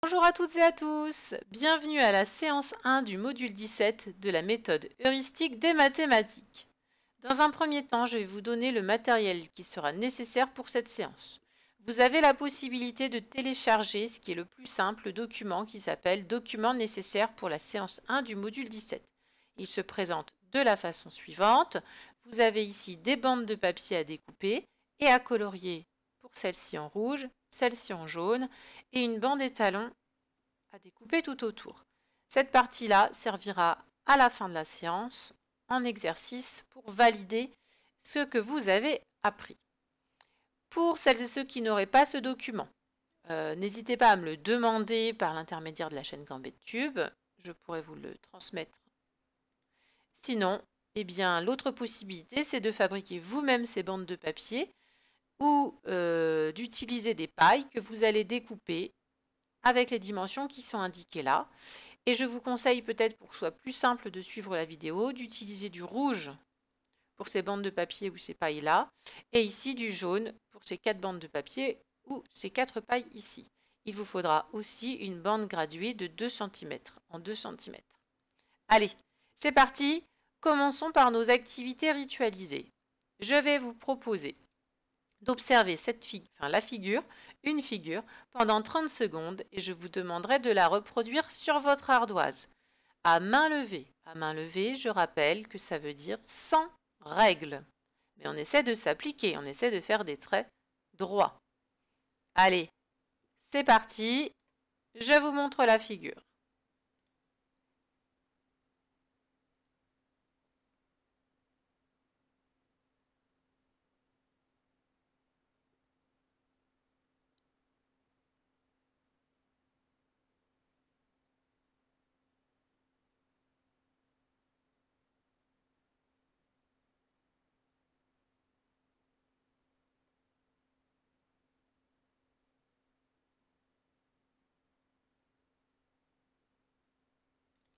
Bonjour à toutes et à tous, bienvenue à la séance 1 du module 17 de la méthode heuristique des mathématiques. Dans un premier temps, je vais vous donner le matériel qui sera nécessaire pour cette séance. Vous avez la possibilité de télécharger, ce qui est le plus simple, le document qui s'appelle « Documents nécessaires pour la séance 1 du module 17 ». Il se présente de la façon suivante. Vous avez ici des bandes de papier à découper et à colorier pour celle-ci en rouge, celle-ci en jaune et une bande étalon à découper tout autour. Cette partie-là servira à la fin de la séance en exercice pour valider ce que vous avez appris. Pour celles et ceux qui n'auraient pas ce document, n'hésitez pas à me le demander par l'intermédiaire de la chaîne GambetTube. Je pourrais vous le transmettre. Sinon, eh bien, l'autre possibilité, c'est de fabriquer vous-même ces bandes de papier ou d'utiliser des pailles que vous allez découper avec les dimensions qui sont indiquées là. Et je vous conseille peut-être, pour que ce soit plus simple de suivre la vidéo, d'utiliser du rouge pour ces bandes de papier ou ces pailles-là, et ici du jaune pour ces 4 bandes de papier ou ces 4 pailles ici. Il vous faudra aussi une bande graduée de 2 cm en 2 cm. Allez, c'est parti. Commençons par nos activités ritualisées. Je vais vous proposer d'observer une figure, pendant 30 secondes et je vous demanderai de la reproduire sur votre ardoise. À main levée. À main levée, je rappelle que ça veut dire sans règle. Mais on essaie de s'appliquer, on essaie de faire des traits droits. Allez, c'est parti. Je vous montre la figure.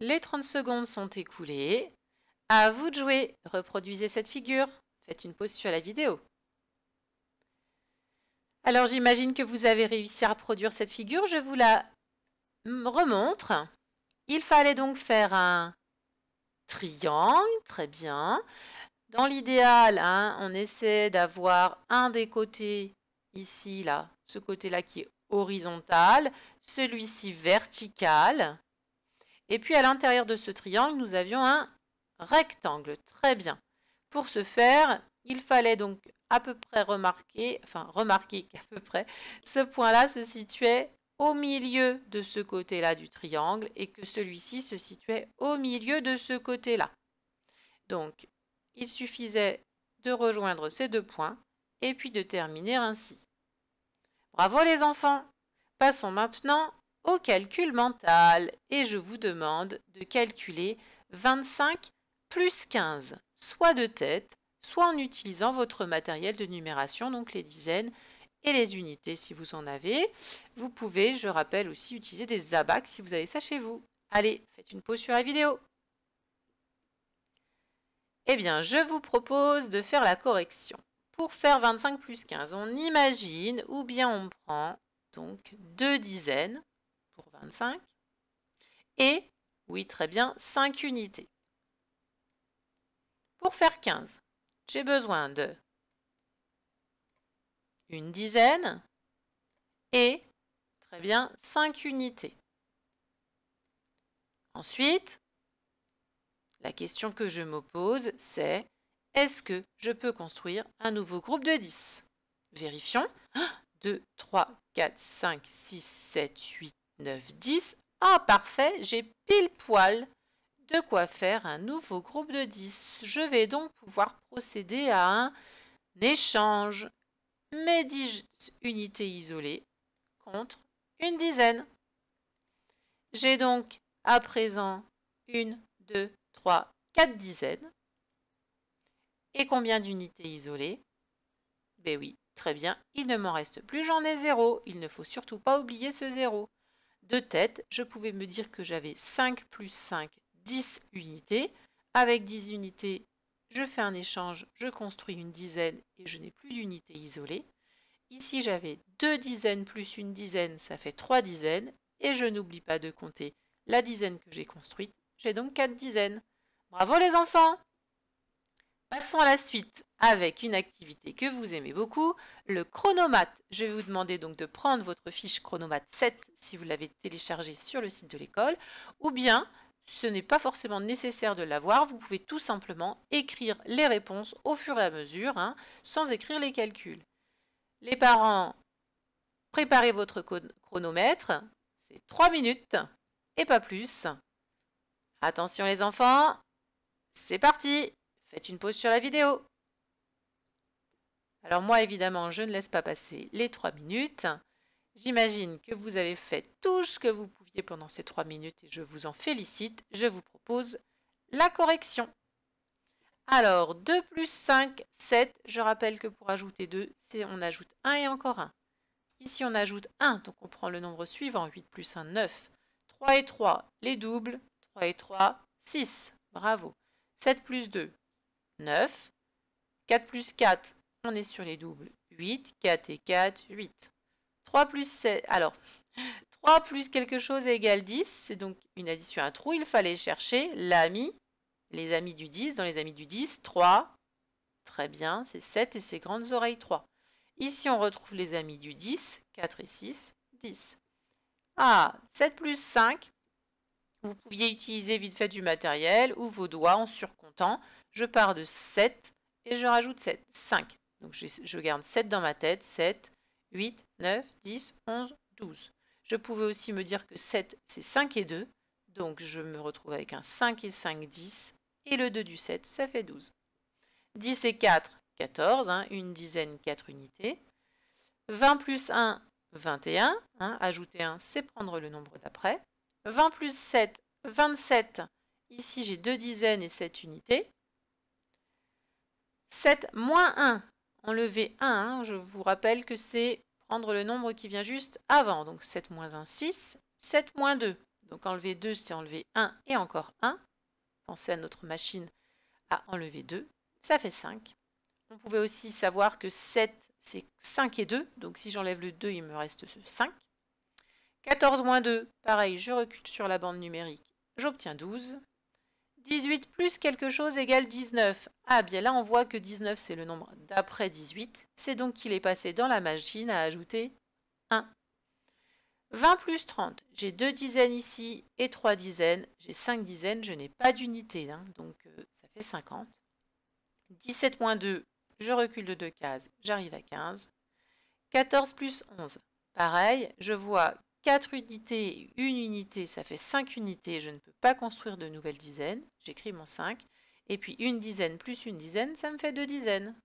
Les 30 secondes sont écoulées. À vous de jouer. Reproduisez cette figure. Faites une pause sur la vidéo. Alors j'imagine que vous avez réussi à reproduire cette figure. Je vous la remontre. Il fallait donc faire un triangle. Très bien. Dans l'idéal, on essaie d'avoir un des côtés ici, là, ce côté-là qui est horizontal, celui-ci vertical. Et puis à l'intérieur de ce triangle, nous avions un rectangle. Très bien. Pour ce faire, il fallait donc à peu près remarquer qu'à peu près ce point-là se situait au milieu de ce côté-là du triangle et que celui-ci se situait au milieu de ce côté-là. Donc, il suffisait de rejoindre ces deux points et puis de terminer ainsi. Bravo les enfants! Passons maintenant au calcul mental et je vous demande de calculer 25 plus 15, soit de tête, soit en utilisant votre matériel de numération, donc les dizaines et les unités si vous en avez. Vous pouvez, je rappelle aussi, utiliser des abacs si vous avez ça chez vous. Allez, faites une pause sur la vidéo. Eh bien, je vous propose de faire la correction. Pour faire 25 plus 15, on imagine ou bien on prend donc 2 dizaines pour 25 et, oui très bien, 5 unités. Pour faire 15, j'ai besoin de une dizaine et, très bien, 5 unités. Ensuite, la question que je me pose, c'est est-ce que je peux construire un nouveau groupe de 10? Vérifions. 2, 3, 4, 5, 6, 7, 8, 9, 10. Ah, parfait, j'ai pile poil de quoi faire un nouveau groupe de 10. Je vais donc pouvoir procéder à un échange. Mes 10 unités isolées contre une dizaine. J'ai donc à présent 1, 2, 3, 4 dizaines. Et combien d'unités isolées? Ben oui, très bien, il ne m'en reste plus, j'en ai 0. Il ne faut surtout pas oublier ce 0. De tête, je pouvais me dire que j'avais 5 plus 5, 10 unités. Avec 10 unités, je fais un échange, je construis une dizaine et je n'ai plus d'unités isolées. Ici, j'avais 2 dizaines plus une dizaine, ça fait 3 dizaines. et je n'oublie pas de compter la dizaine que j'ai construite. J'ai donc 4 dizaines. Bravo les enfants! Passons à la suite avec une activité que vous aimez beaucoup, le chronomate. Je vais vous demander donc de prendre votre fiche chronomate 7 si vous l'avez téléchargée sur le site de l'école, ou bien ce n'est pas forcément nécessaire de l'avoir, vous pouvez tout simplement écrire les réponses au fur et à mesure, sans écrire les calculs. Les parents, préparez votre chronomètre, c'est 3 minutes et pas plus. Attention les enfants, c'est parti! Faites une pause sur la vidéo. Alors moi, évidemment, je ne laisse pas passer les 3 minutes. J'imagine que vous avez fait tout ce que vous pouviez pendant ces 3 minutes et je vous en félicite. Je vous propose la correction. Alors, 2 plus 5, 7. Je rappelle que pour ajouter 2, on ajoute 1 et encore 1. Ici, on ajoute 1, donc on prend le nombre suivant. 8 plus 1, 9. 3 et 3, les doubles. 3 et 3, 6. Bravo. 7 plus 2. 9, 4 plus 4, on est sur les doubles, 8, 4 et 4, 8. 3 plus 7, alors, 3 plus quelque chose égale 10, c'est donc une addition à un trou, il fallait chercher l'ami, les amis du 10, dans les amis du 10, 3, très bien, c'est 7 et ses grandes oreilles 3. Ici, on retrouve les amis du 10, 4 et 6, 10. Ah, 7 plus 5, vous pouviez utiliser vite fait du matériel ou vos doigts en surcomptant. Je pars de 7 et je rajoute 7, 5. Donc je garde 7 dans ma tête, 7, 8, 9, 10, 11, 12. Je pouvais aussi me dire que 7, c'est 5 et 2. Donc je me retrouve avec un 5 et 5, 10. Et le 2 du 7, ça fait 12. 10 et 4, 14. Une dizaine, 4 unités. 20 plus 1, 21. Ajouter 1, c'est prendre le nombre d'après. 20 plus 7, 27. Ici, j'ai 2 dizaines et 7 unités. 7 moins 1, enlever 1. Je vous rappelle que c'est prendre le nombre qui vient juste avant. Donc 7 moins 1, 6. 7 moins 2. Donc enlever 2, c'est enlever 1 et encore 1. Pensez à notre machine à enlever 2. Ça fait 5. On pouvait aussi savoir que 7, c'est 5 et 2. Donc si j'enlève le 2, il me reste 5. 14 moins 2, pareil, je recule sur la bande numérique, j'obtiens 12. 18 plus quelque chose égale 19. Ah bien là on voit que 19 c'est le nombre d'après 18. C'est donc qu'il est passé dans la machine à ajouter 1. 20 plus 30. J'ai 2 dizaines ici et 3 dizaines. J'ai 5 dizaines, je n'ai pas d'unité. Donc ça fait 50. 17 moins 2, je recule de 2 cases, j'arrive à 15. 14 plus 11. Pareil, je vois 4 unités, 1 unité, ça fait 5 unités. Je ne peux pas construire de nouvelles dizaines. J'écris mon 5. Et puis une dizaine plus une dizaine, ça me fait 2 dizaines.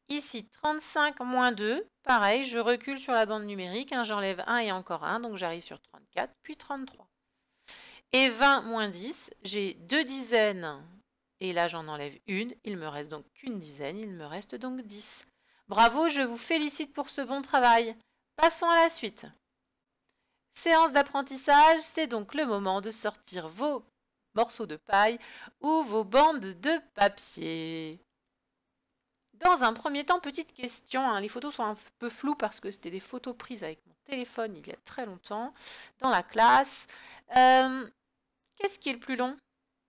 Ici, 35 moins 2. Pareil, je recule sur la bande numérique. J'enlève 1 et encore 1. Donc j'arrive sur 34, puis 33. Et 20 moins 10, j'ai 2 dizaines. Et là, j'en enlève une. Il me reste donc qu'une dizaine. Il me reste donc 10. Bravo, je vous félicite pour ce bon travail. Passons à la suite. Séance d'apprentissage, c'est donc le moment de sortir vos morceaux de paille ou vos bandes de papier. Dans un premier temps, petite question, les photos sont un peu floues parce que c'était des photos prises avec mon téléphone il y a très longtemps dans la classe. Qu'est-ce qui est le plus long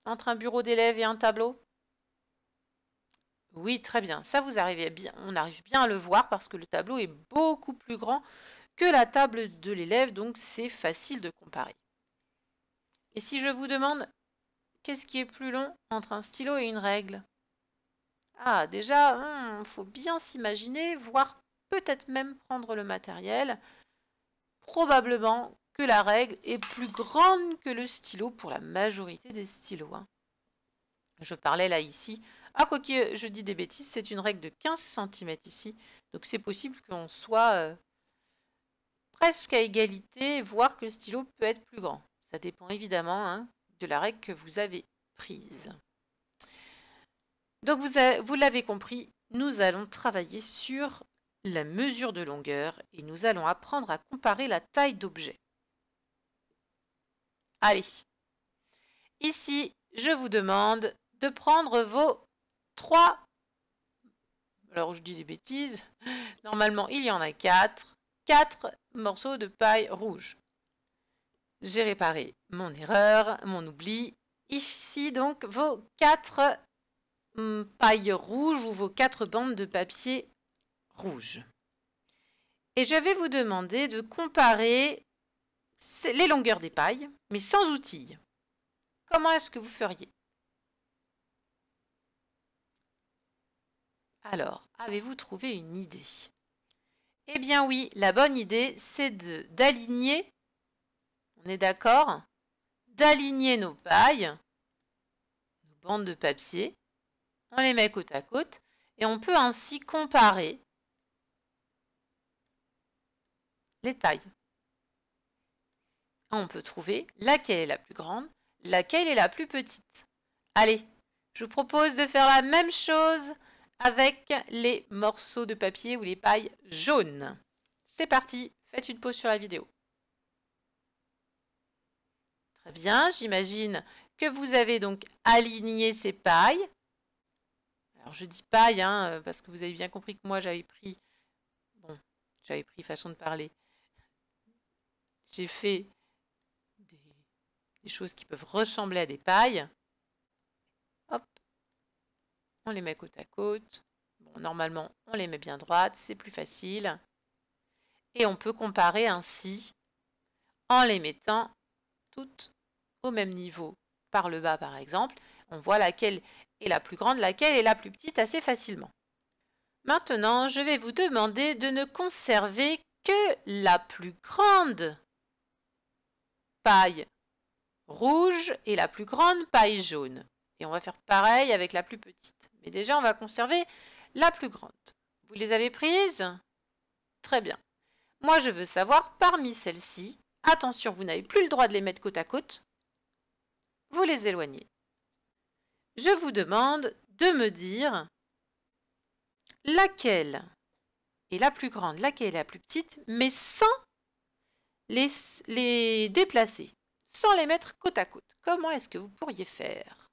entre un bureau d'élève et un tableau? Oui, très bien, ça vous arrivez bien, on arrive bien à le voir parce que le tableau est beaucoup plus grand que la table de l'élève, donc c'est facile de comparer. Et si je vous demande, qu'est-ce qui est plus long entre un stylo et une règle? Ah, déjà, il faut bien s'imaginer, voire peut-être même prendre le matériel. Probablement que la règle est plus grande que le stylo pour la majorité des stylos. Je parlais là ici. Ah, quoique je dis des bêtises, c'est une règle de 15 cm ici. Donc c'est possible qu'on soit presque à égalité, voire que le stylo peut être plus grand. Ça dépend évidemment de la règle que vous avez prise. Donc vous l'avez compris, nous allons travailler sur la mesure de longueur et nous allons apprendre à comparer la taille d'objets. Allez, ici, je vous demande de prendre vos 3... Alors, je dis des bêtises. Normalement, il y en a 4. 4 morceaux de paille rouge. J'ai réparé mon erreur, mon oubli. Ici, donc, vos 4 pailles rouges ou vos 4 bandes de papier rouge. Et je vais vous demander de comparer les longueurs des pailles, mais sans outils. Comment est-ce que vous feriez? Alors, avez-vous trouvé une idée? Eh bien oui, la bonne idée, c'est d'aligner, on est d'accord? D'aligner nos pailles, nos bandes de papier, on les met côte à côte, et on peut ainsi comparer les tailles. On peut trouver laquelle est la plus grande, laquelle est la plus petite. Allez, je vous propose de faire la même chose avec les morceaux de papier ou les pailles jaunes. C'est parti, faites une pause sur la vidéo. Très bien, j'imagine que vous avez donc aligné ces pailles. Alors je dis paille, parce que vous avez bien compris que moi j'avais pris façon de parler. J'ai fait des choses qui peuvent ressembler à des pailles. Hop, on les met côte à côte. Bon, normalement, on les met bien droites, c'est plus facile. Et on peut comparer ainsi en les mettant toutes au même niveau par le bas, par exemple. On voit laquelle est la plus grande, laquelle est la plus petite assez facilement. Maintenant, je vais vous demander de ne conserver que la plus grande paille rouge et la plus grande paille jaune. Et on va faire pareil avec la plus petite. Mais déjà, on va conserver la plus grande. Vous les avez prises? Très bien. Moi, je veux savoir, parmi celles-ci, attention, vous n'avez plus le droit de les mettre côte à côte. Vous les éloignez. Je vous demande de me dire laquelle est la plus grande, laquelle est la plus petite, mais sans les déplacer, sans les mettre côte à côte. Comment est-ce que vous pourriez faire?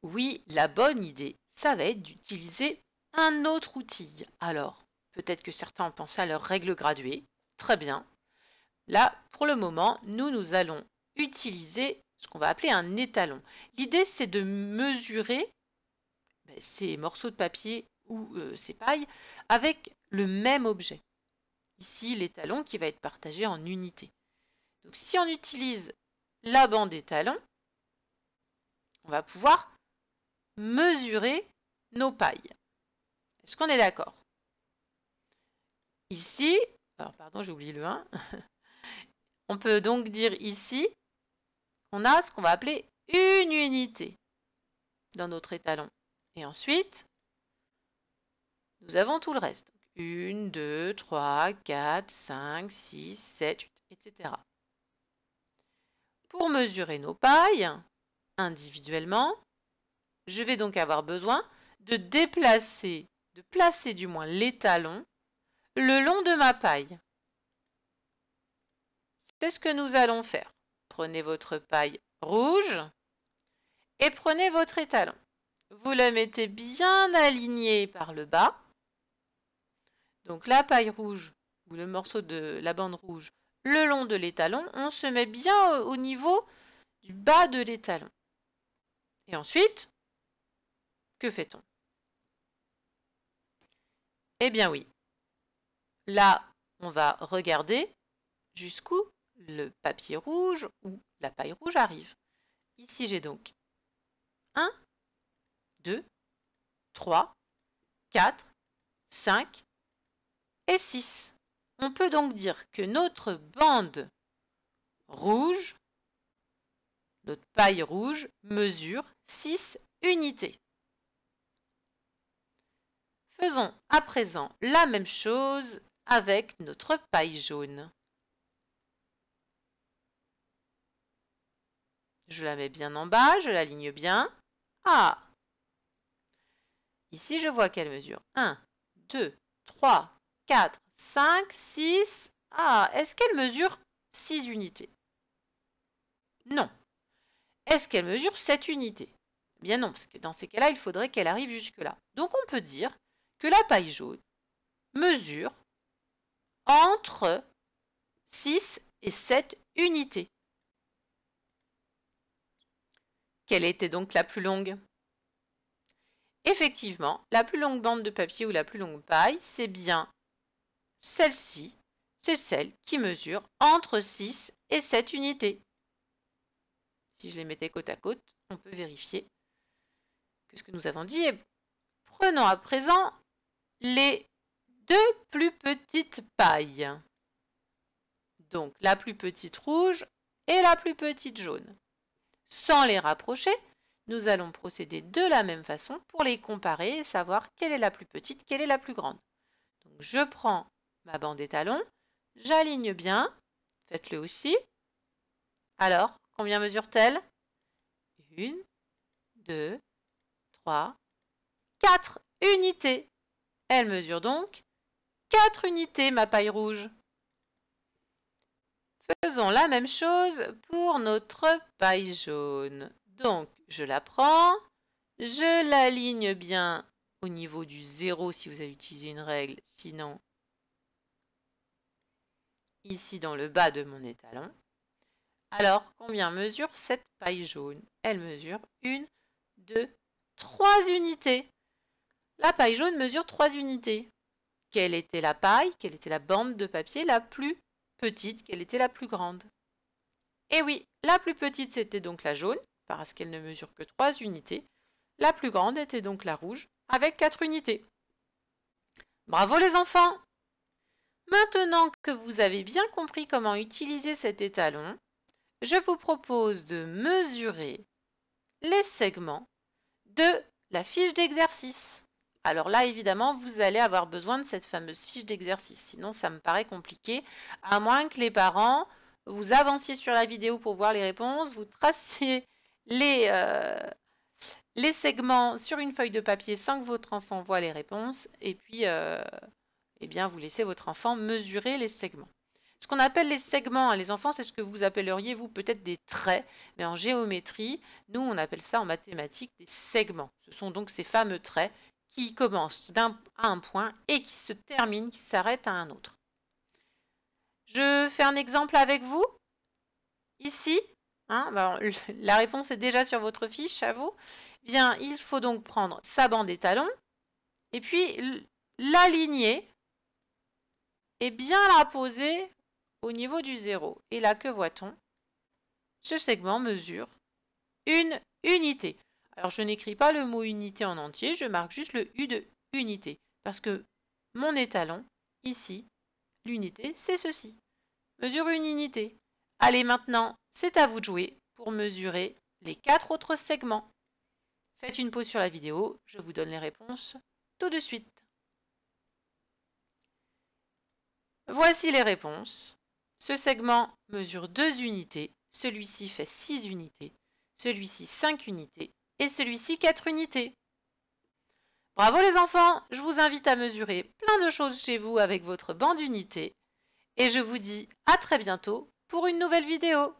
Oui, la bonne idée, ça va être d'utiliser un autre outil. Alors, peut-être que certains ont pensé à leur règle graduée. Très bien. Là, pour le moment, nous allons utiliser ce qu'on va appeler un étalon. L'idée, c'est de mesurer ces morceaux de papier ou ces pailles avec le même objet. Ici, l'étalon qui va être partagé en unités. Donc, si on utilise la bande étalon, on va pouvoir mesurer nos pailles. Est-ce qu'on est d'accord? Ici, alors pardon, j'ai oublié le 1. On peut donc dire ici qu'on a ce qu'on va appeler une unité dans notre étalon. Et ensuite, nous avons tout le reste. 1, 2, 3, 4, 5, 6, 7, 8, etc. Pour mesurer nos pailles individuellement, je vais donc avoir besoin de placer du moins l'étalon le long de ma paille. C'est ce que nous allons faire. Prenez votre paille rouge et prenez votre étalon. Vous le mettez bien aligné par le bas. Donc la paille rouge ou le morceau de la bande rouge le long de l'étalon, on se met bien au niveau du bas de l'étalon. Et ensuite, que fait-on? Eh bien oui, là, on va regarder jusqu'où le papier rouge ou la paille rouge arrive. Ici, j'ai donc 1, 2, 3, 4, 5 et 6. On peut donc dire que notre bande rouge, notre paille rouge, mesure 6 unités. Faisons à présent la même chose avec notre paille jaune. Je la mets bien en bas, je l'aligne bien. Ah! Ici, je vois qu'elle mesure 1, 2, 3, 4, 5, 6. Ah, est-ce qu'elle mesure 6 unités? Non. Est-ce qu'elle mesure 7 unités? Eh bien non, parce que dans ces cas-là, il faudrait qu'elle arrive jusque-là. Donc on peut dire que la paille jaune mesure entre 6 et 7 unités. Quelle était donc la plus longue? Effectivement, la plus longue bande de papier ou la plus longue paille, c'est bien celle-ci. C'est celle qui mesure entre 6 et 7 unités. Si je les mettais côte à côte, on peut vérifier que ce que nous avons dit est... Prenons à présent les deux plus petites pailles. Donc la plus petite rouge et la plus petite jaune. Sans les rapprocher, nous allons procéder de la même façon pour les comparer et savoir quelle est la plus petite, quelle est la plus grande. Donc je prends ma bande étalon, j'aligne bien, faites-le aussi. Alors, combien mesure-t-elle? 1, 2, 3, 4 unités. Elle mesure donc 4 unités, ma paille rouge. Faisons la même chose pour notre paille jaune. Donc, je la prends, je l'aligne bien au niveau du 0 si vous avez utilisé une règle, sinon ici dans le bas de mon étalon. Alors, combien mesure cette paille jaune? Elle mesure 1, 2, 3 unités. La paille jaune mesure 3 unités. Quelle était la paille, quelle était la bande de papier la plus petite, quelle était la plus grande? Eh oui, la plus petite c'était donc la jaune, parce qu'elle ne mesure que 3 unités. La plus grande était donc la rouge, avec 4 unités. Bravo les enfants! Maintenant que vous avez bien compris comment utiliser cet étalon, je vous propose de mesurer les segments de la fiche d'exercice. Alors là, évidemment, vous allez avoir besoin de cette fameuse fiche d'exercice. Sinon, ça me paraît compliqué, à moins que les parents, vous avanciez sur la vidéo pour voir les réponses, vous traciez les segments sur une feuille de papier sans que votre enfant voit les réponses, et puis eh bien, vous laissez votre enfant mesurer les segments. Ce qu'on appelle les segments, les enfants, c'est ce que vous appelleriez, vous, peut-être des traits, mais en géométrie, nous, on appelle ça en mathématiques des segments. Ce sont donc ces fameux traits qui commencent à un point et qui se terminent, qui s'arrêtent à un autre. Je fais un exemple avec vous. Ici, la réponse est déjà sur votre fiche, à vous. Bien, il faut donc prendre sa bande étalon et puis l'aligner et bien la poser au niveau du 0. Et là, que voit-on? Ce segment mesure une unité. Alors, je n'écris pas le mot unité en entier, je marque juste le U de unité. Parce que mon étalon, ici, l'unité, c'est ceci. Mesure une unité. Allez, maintenant, c'est à vous de jouer pour mesurer les 4 autres segments. Faites une pause sur la vidéo, je vous donne les réponses tout de suite. Voici les réponses. Ce segment mesure 2 unités, celui-ci fait 6 unités, celui-ci 5 unités et celui-ci 4 unités. Bravo les enfants, je vous invite à mesurer plein de choses chez vous avec votre bande unité et je vous dis à très bientôt pour une nouvelle vidéo.